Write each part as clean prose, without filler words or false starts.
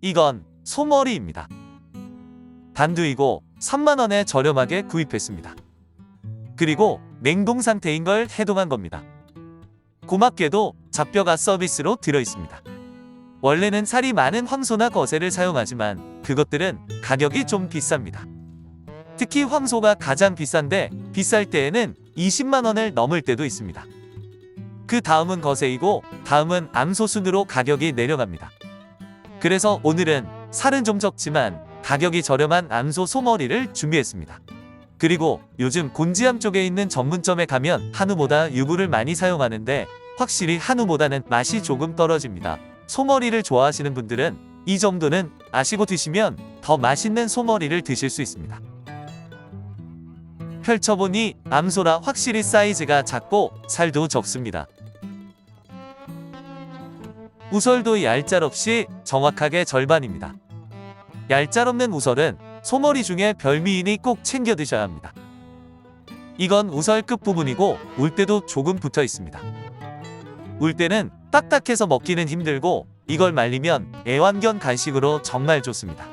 이건 소머리입니다. 단두이고 3만원에 저렴하게 구입했습니다. 그리고 냉동 상태인 걸 해동한 겁니다. 고맙게도 잡뼈가 서비스로 들어있습니다. 원래는 살이 많은 황소나 거새를 사용하지만 그것들은 가격이 좀 비쌉니다. 특히 황소가 가장 비싼데 비쌀 때에는 20만원을 넘을 때도 있습니다. 그 다음은 거새이고 다음은 암소 순으로 가격이 내려갑니다. 그래서 오늘은 살은 좀 적지만 가격이 저렴한 암소 소머리를 준비했습니다. 그리고 요즘 곤지암 쪽에 있는 전문점에 가면 한우보다 유부를 많이 사용하는데 확실히 한우보다는 맛이 조금 떨어집니다. 소머리를 좋아하시는 분들은 이 정도는 아시고 드시면 더 맛있는 소머리를 드실 수 있습니다. 펼쳐보니 암소라 확실히 사이즈가 작고 살도 적습니다. 우설도 얄짤없이 정확하게 절반입니다. 얄짤없는 우설은 소머리 중에 별미이니 꼭 챙겨 드셔야 합니다. 이건 우설 끝부분이고 울대도 조금 붙어 있습니다. 울대는 딱딱해서 먹기는 힘들고 이걸 말리면 애완견 간식으로 정말 좋습니다.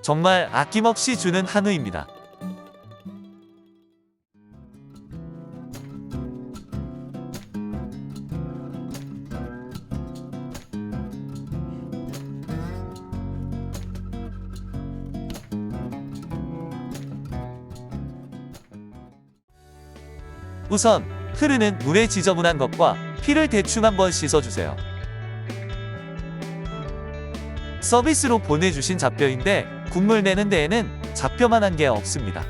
정말 아낌없이 주는 한우입니다. 우선 흐르는 물에 지저분한 것과 피를 대충 한번 씻어주세요. 서비스로 보내주신 잡뼈인데 국물 내는 데에는 잡뼈만한 게 없습니다.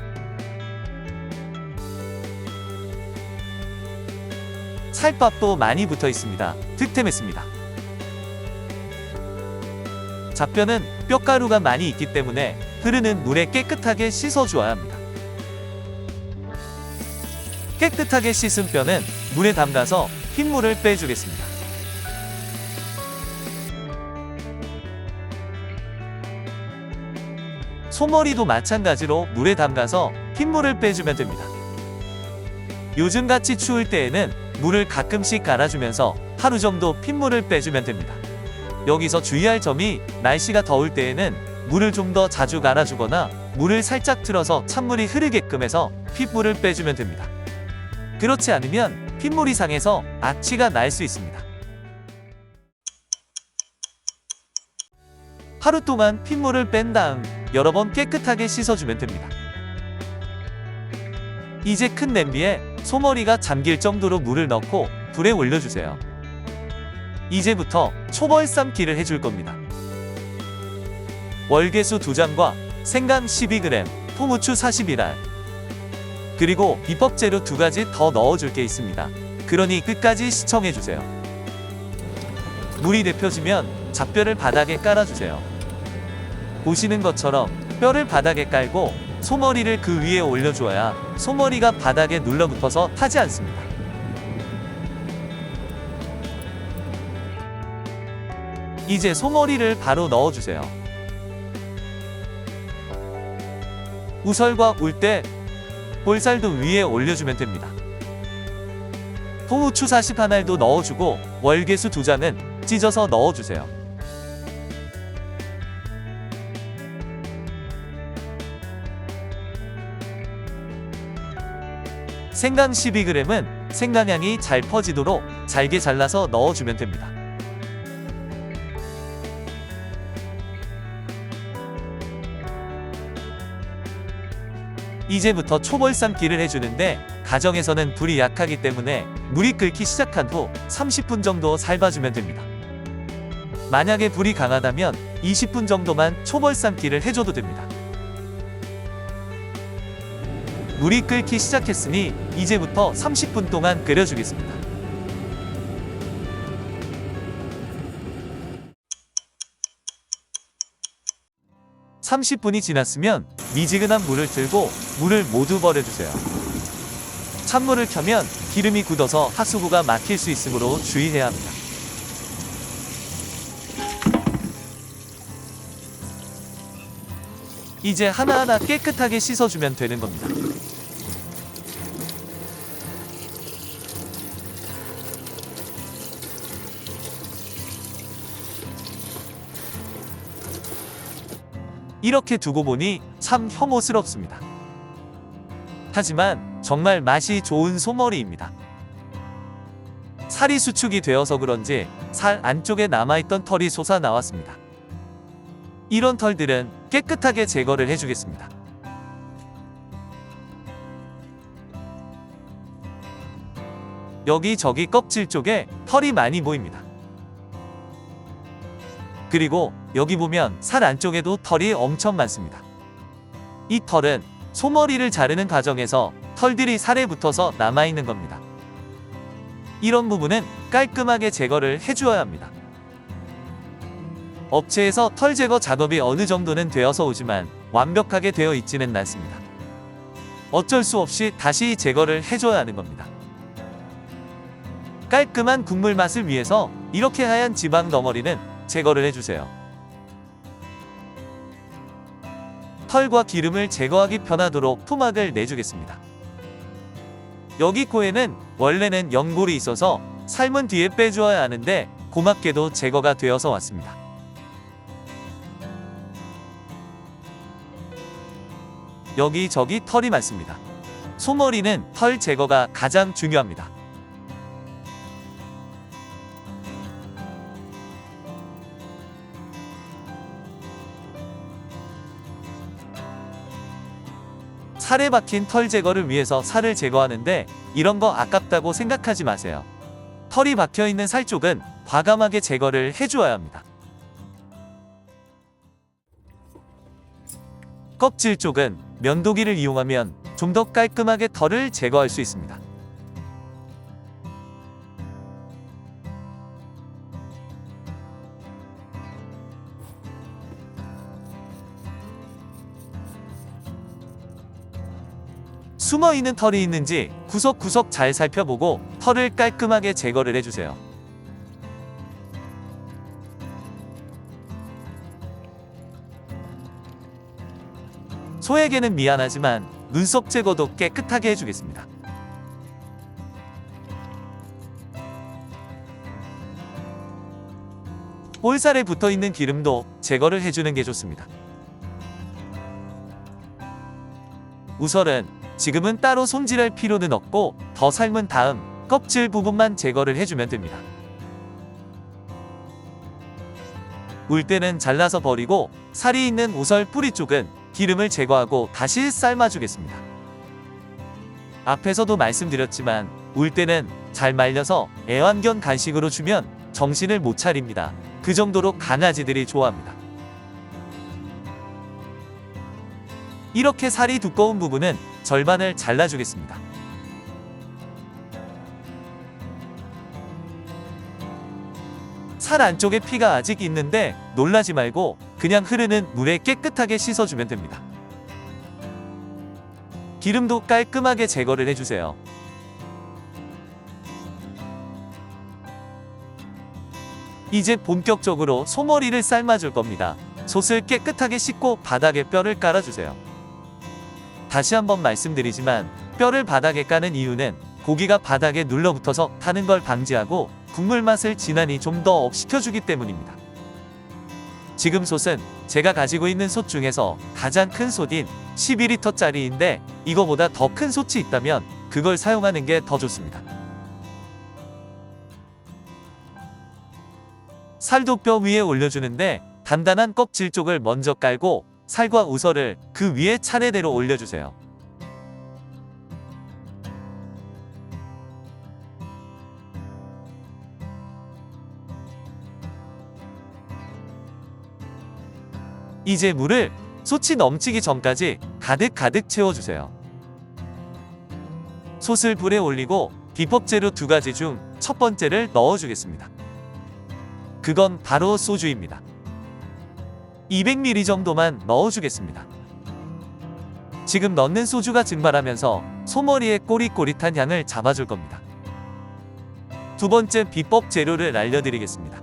살밥도 많이 붙어 있습니다. 득템했습니다. 잡뼈는 뼈가루가 많이 있기 때문에 흐르는 물에 깨끗하게 씻어주어야 합니다. 깨끗하게 씻은 뼈는 물에 담가서 핏물을 빼주겠습니다. 소머리도 마찬가지로 물에 담가서 핏물을 빼주면 됩니다. 요즘같이 추울 때에는 물을 가끔씩 갈아주면서 하루 정도 핏물을 빼주면 됩니다. 여기서 주의할 점이 날씨가 더울 때에는 물을 좀 더 자주 갈아주거나 물을 살짝 틀어서 찬물이 흐르게끔 해서 핏물을 빼주면 됩니다. 그렇지 않으면 핏물이 상해서 악취가 날 수 있습니다. 하루 동안 핏물을 뺀 다음 여러 번 깨끗하게 씻어주면 됩니다. 이제 큰 냄비에 소머리가 잠길 정도로 물을 넣고 불에 올려주세요. 이제부터 초벌 삶기를 해줄 겁니다. 월계수 2장과 생강 12g, 통후추 40ml, 그리고 비법 재료 2가지 더 넣어줄 게 있습니다. 그러니 끝까지 시청해주세요. 물이 데펴지면 잡뼈를 바닥에 깔아주세요. 보시는 것처럼 뼈를 바닥에 깔고 소머리를 그 위에 올려주어야 소머리가 바닥에 눌러붙어서 타지 않습니다. 이제 소머리를 바로 넣어주세요. 우설과 울대, 볼살도 위에 올려주면 됩니다. 통후추 40ml도 넣어주고 월계수 2장은 찢어서 넣어주세요. 생강 12g은 생강향이 잘 퍼지도록 잘게 잘라서 넣어주면 됩니다. 이제부터 초벌 삶기를 해주는데 가정에서는 불이 약하기 때문에 물이 끓기 시작한 후 30분 정도 삶아주면 됩니다. 만약에 불이 강하다면 20분 정도만 초벌 삶기를 해줘도 됩니다. 물이 끓기 시작했으니 이제부터 30분 동안 끓여주겠습니다. (30분이) 지났으면 미지근한 물을 틀고 물을 모두 버려주세요. 찬물을 켜면 기름이 굳어서 하수구가 막힐 수 있으므로 주의해야 합니다. 이제 하나하나 깨끗하게 씻어주면 되는 겁니다. 이렇게 두고 보니 참 혐오스럽습니다. 하지만 정말 맛이 좋은 소머리입니다. 살이 수축이 되어서 그런지 살 안쪽에 남아있던 털이 솟아나왔습니다. 이런 털들은 깨끗하게 제거를 해주겠습니다. 여기저기 껍질 쪽에 털이 많이 보입니다. 그리고 여기 보면 살 안쪽에도 털이 엄청 많습니다. 이 털은 소머리를 자르는 과정에서 털들이 살에 붙어서 남아있는 겁니다. 이런 부분은 깔끔하게 제거를 해주어야 합니다. 업체에서 털 제거 작업이 어느 정도는 되어서 오지만 완벽하게 되어 있지는 않습니다. 어쩔 수 없이 다시 제거를 해줘야 하는 겁니다. 깔끔한 국물 맛을 위해서 이렇게 하얀 지방 덩어리는 제거를 해주세요. 털과 기름을 제거하기 편하도록 토막을 내주겠습니다. 여기 코에는 원래는 연골이 있어서 삶은 뒤에 빼주어야 하는데 고맙게도 제거가 되어서 왔습니다. 여기저기 털이 많습니다. 소머리는 털 제거가 가장 중요합니다. 살에 박힌 털 제거를 위해서 살을 제거하는데 이런 거 아깝다고 생각하지 마세요. 털이 박혀있는 살 쪽은 과감하게 제거를 해주어야 합니다. 껍질 쪽은 면도기를 이용하면 좀 더 깔끔하게 털을 제거할 수 있습니다. 숨어있는 털이 있는지 구석구석 잘 살펴보고 털을 깔끔하게 제거를 해주세요. 소에게는 미안하지만 눈썹 제거도 깨끗하게 해주겠습니다. 볼살에 붙어있는 기름도 제거를 해주는 게 좋습니다. 우설은 지금은 따로 손질할 필요는 없고 더 삶은 다음 껍질 부분만 제거를 해주면 됩니다. 울 때는 잘라서 버리고 살이 있는 우설 뿌리 쪽은 기름을 제거하고 다시 삶아주겠습니다. 앞에서도 말씀드렸지만 울 때는 잘 말려서 애완견 간식으로 주면 정신을 못 차립니다. 그 정도로 강아지들이 좋아합니다. 이렇게 살이 두꺼운 부분은 절반을 잘라주겠습니다. 살 안쪽에 피가 아직 있는데 놀라지 말고 그냥 흐르는 물에 깨끗하게 씻어주면 됩니다. 기름도 깔끔하게 제거를 해주세요. 이제 본격적으로 소머리를 삶아줄 겁니다. 솥을 깨끗하게 씻고 바닥에 뼈를 깔아주세요. 다시 한번 말씀드리지만 뼈를 바닥에 까는 이유는 고기가 바닥에 눌러붙어서 타는 걸 방지하고 국물 맛을 진하니 좀 더 업시켜주기 때문입니다. 지금 솥은 제가 가지고 있는 솥 중에서 가장 큰 솥인 12리터짜리인데 이거보다 더 큰 솥이 있다면 그걸 사용하는 게 더 좋습니다. 살도 뼈 위에 올려주는데 단단한 껍질 쪽을 먼저 깔고 살과 우설을 그 위에 차례대로 올려주세요. 이제 물을 솥이 넘치기 전까지 가득 채워주세요. 솥을 불에 올리고 비법 재료 2가지 중 첫 번째를 넣어주겠습니다. 그건 바로 소주입니다. 200ml 정도만 넣어주겠습니다. 지금 넣는 소주가 증발하면서 소머리의 꼬릿꼬릿한 향을 잡아줄 겁니다. 두 번째 비법 재료를 알려드리겠습니다.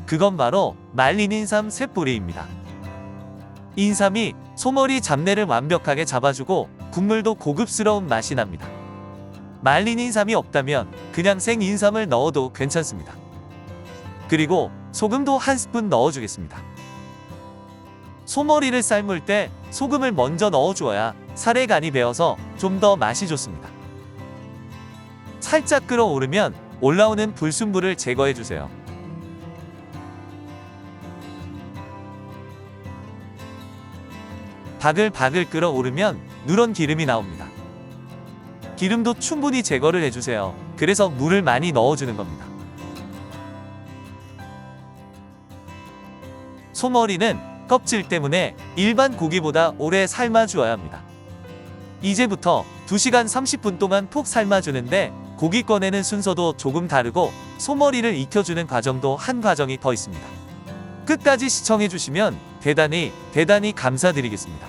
그건 바로 말린 인삼 3뿌리입니다. 인삼이 소머리 잡내를 완벽하게 잡아주고 국물도 고급스러운 맛이 납니다. 말린 인삼이 없다면 그냥 생 인삼을 넣어도 괜찮습니다. 그리고 소금도 1스푼 넣어주겠습니다. 소머리를 삶을 때 소금을 먼저 넣어주어야 살에 간이 배어서 좀 더 맛이 좋습니다. 살짝 끓어오르면 올라오는 불순물을 제거해주세요. 바글바글 끓어오르면 누런 기름이 나옵니다. 기름도 충분히 제거를 해주세요. 그래서 물을 많이 넣어주는 겁니다. 소머리는 껍질 때문에 일반 고기보다 오래 삶아주어야 합니다. 이제부터 2시간 30분 동안 푹 삶아주는데 고기 꺼내는 순서도 조금 다르고 소머리를 익혀주는 과정도 한 과정이 더 있습니다. 끝까지 시청해주시면 대단히 감사드리겠습니다.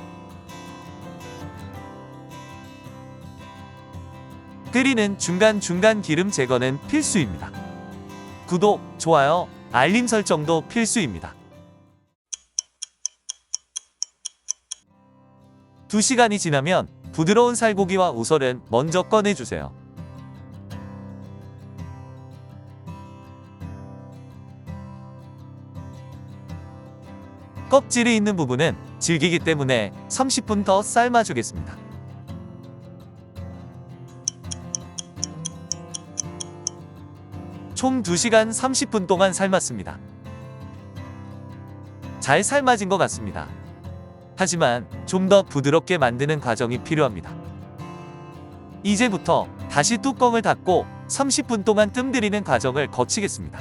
끓이는 중간중간 기름 제거는 필수입니다. 구독, 좋아요, 알림 설정도 필수입니다. 2시간이 지나면 부드러운 살고기와 우설은 먼저 꺼내주세요. 껍질이 있는 부분은 질기기 때문에 30분 더 삶아주겠습니다. 총 2시간 30분 동안 삶았습니다. 잘 삶아진 것 같습니다. 하지만 좀 더 부드럽게 만드는 과정이 필요합니다. 이제부터 다시 뚜껑을 닫고 30분 동안 뜸 들이는 과정을 거치겠습니다.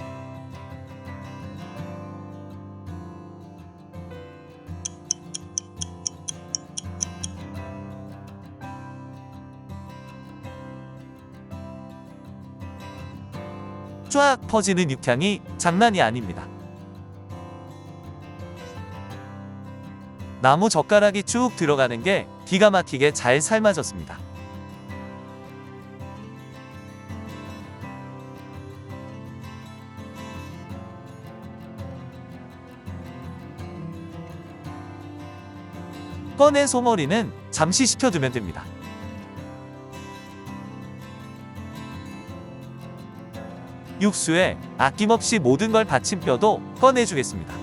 쫙 퍼지는 육향이 장난이 아닙니다. 나무 젓가락이 쭉 들어가는 게 기가 막히게 잘 삶아졌습니다. 꺼낸 소머리는 잠시 식혀두면 됩니다. 육수에 아낌없이 모든 걸 받친 뼈도 꺼내주겠습니다.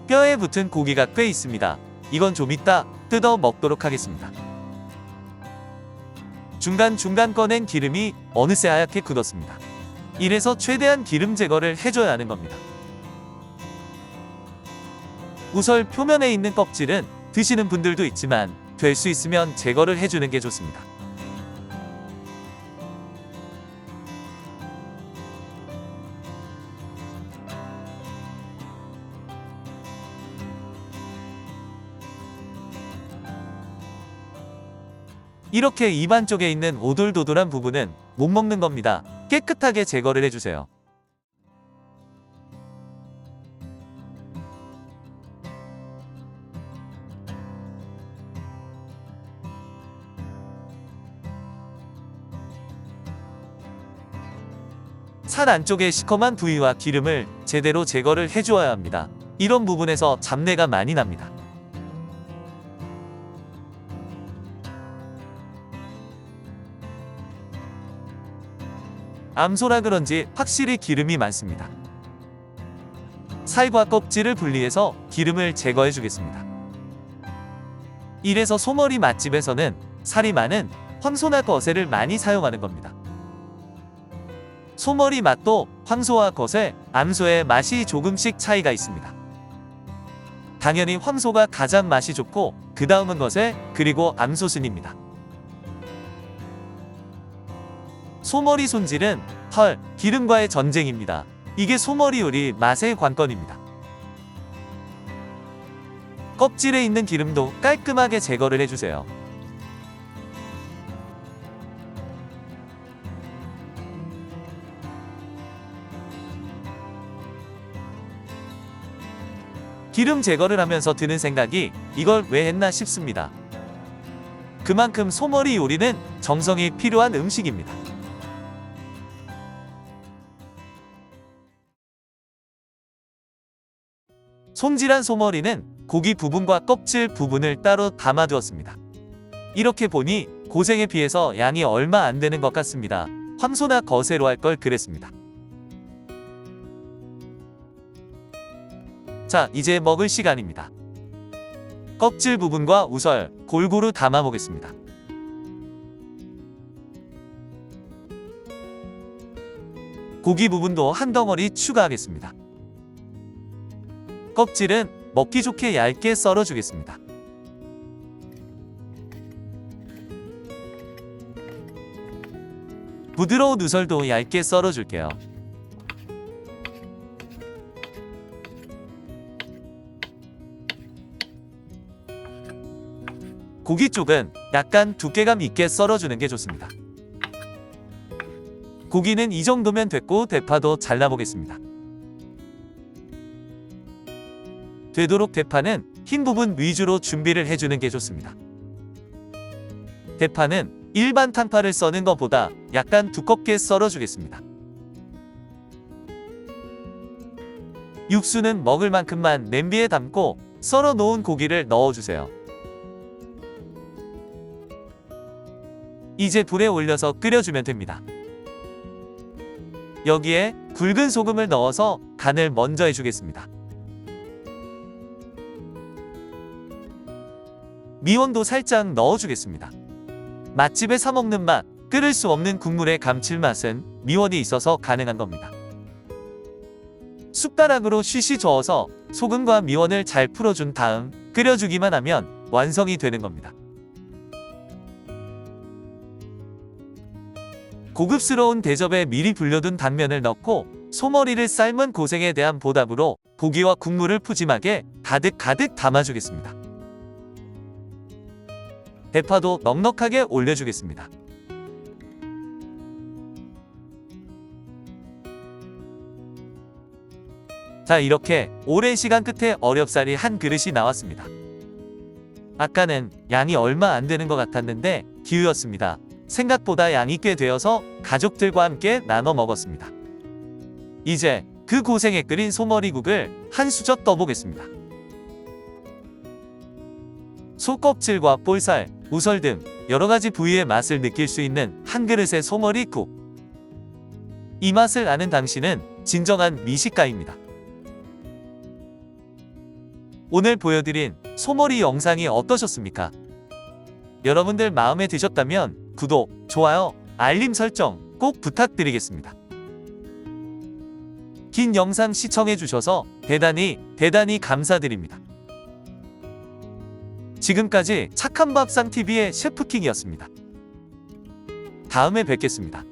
뼈에 붙은 고기가 꽤 있습니다. 이건 좀 이따 뜯어 먹도록 하겠습니다. 중간중간 꺼낸 기름이 어느새 하얗게 굳었습니다. 이래서 최대한 기름 제거를 해줘야 하는 겁니다. 우설 표면에 있는 껍질은 드시는 분들도 있지만 될 수 있으면 제거를 해주는 게 좋습니다. 이렇게 입안 쪽에 있는 오돌도돌한 부분은 못 먹는 겁니다. 깨끗하게 제거를 해주세요. 살 안쪽의 시커먼 부위와 기름을 제대로 제거를 해주어야 합니다. 이런 부분에서 잡내가 많이 납니다. 암소라 그런지 확실히 기름이 많습니다. 살과 껍질을 분리해서 기름을 제거해 주겠습니다. 이래서 소머리 맛집에서는 살이 많은 황소나 거새를 많이 사용하는 겁니다. 소머리 맛도 황소와 거새, 암소의 맛이 조금씩 차이가 있습니다. 당연히 황소가 가장 맛이 좋고 그 다음은 거새, 그리고 암소 순입니다. 소머리 손질은 털, 기름과의 전쟁입니다. 이게 소머리 요리 맛의 관건입니다. 껍질에 있는 기름도 깔끔하게 제거를 해주세요. 기름 제거를 하면서 드는 생각이 이걸 왜 했나 싶습니다. 그만큼 소머리 요리는 정성이 필요한 음식입니다. 손질한 소머리는 고기 부분과 껍질 부분을 따로 담아두었습니다. 이렇게 보니 고생에 비해서 양이 얼마 안 되는 것 같습니다. 황소나 거새로 할 걸 그랬습니다. 자, 이제 먹을 시간입니다. 껍질 부분과 우설 골고루 담아 보겠습니다. 고기 부분도 한 덩어리 추가하겠습니다. 껍질은 먹기 좋게 얇게 썰어 주겠습니다. 부드러운 우설도 얇게 썰어 줄게요. 고기 쪽은 약간 두께감 있게 썰어주는 게 좋습니다. 고기는 이 정도면 됐고 대파도 잘라보겠습니다. 되도록 대파는 흰 부분 위주로 준비를 해주는 게 좋습니다. 대파는 일반 탕파를 써는 것보다 약간 두껍게 썰어주겠습니다. 육수는 먹을 만큼만 냄비에 담고 썰어 놓은 고기를 넣어주세요. 이제 불에 올려서 끓여주면 됩니다. 여기에 굵은 소금을 넣어서 간을 먼저 해주겠습니다. 미원도 살짝 넣어주겠습니다. 맛집에 사 먹는 맛, 끓일 수 없는 국물의 감칠맛은 미원이 있어서 가능한 겁니다. 숟가락으로 쉬쉬 저어서 소금과 미원을 잘 풀어준 다음 끓여주기만 하면 완성이 되는 겁니다. 고급스러운 대접에 미리 불려둔 당면을 넣고 소머리를 삶은 고생에 대한 보답으로 고기와 국물을 푸짐하게 가득가득 담아주겠습니다. 대파도 넉넉하게 올려주겠습니다. 자, 이렇게 오랜 시간 끝에 어렵사리 한 그릇이 나왔습니다. 아까는 양이 얼마 안 되는 것 같았는데 기우였습니다. 생각보다 양이 꽤 되어서 가족들과 함께 나눠 먹었습니다. 이제 그 고생에 끓인 소머리국을 한 수저 떠보겠습니다. 소껍질과 볼살, 우설 등 여러가지 부위의 맛을 느낄 수 있는 한 그릇의 소머리국. 이 맛을 아는 당신은 진정한 미식가입니다. 오늘 보여드린 소머리 영상이 어떠셨습니까? 여러분들 마음에 드셨다면 구독, 좋아요, 알림 설정 꼭 부탁드리겠습니다. 긴 영상 시청해주셔서 대단히 감사드립니다. 지금까지 착한밥상TV의 셰프킹이었습니다. 다음에 뵙겠습니다.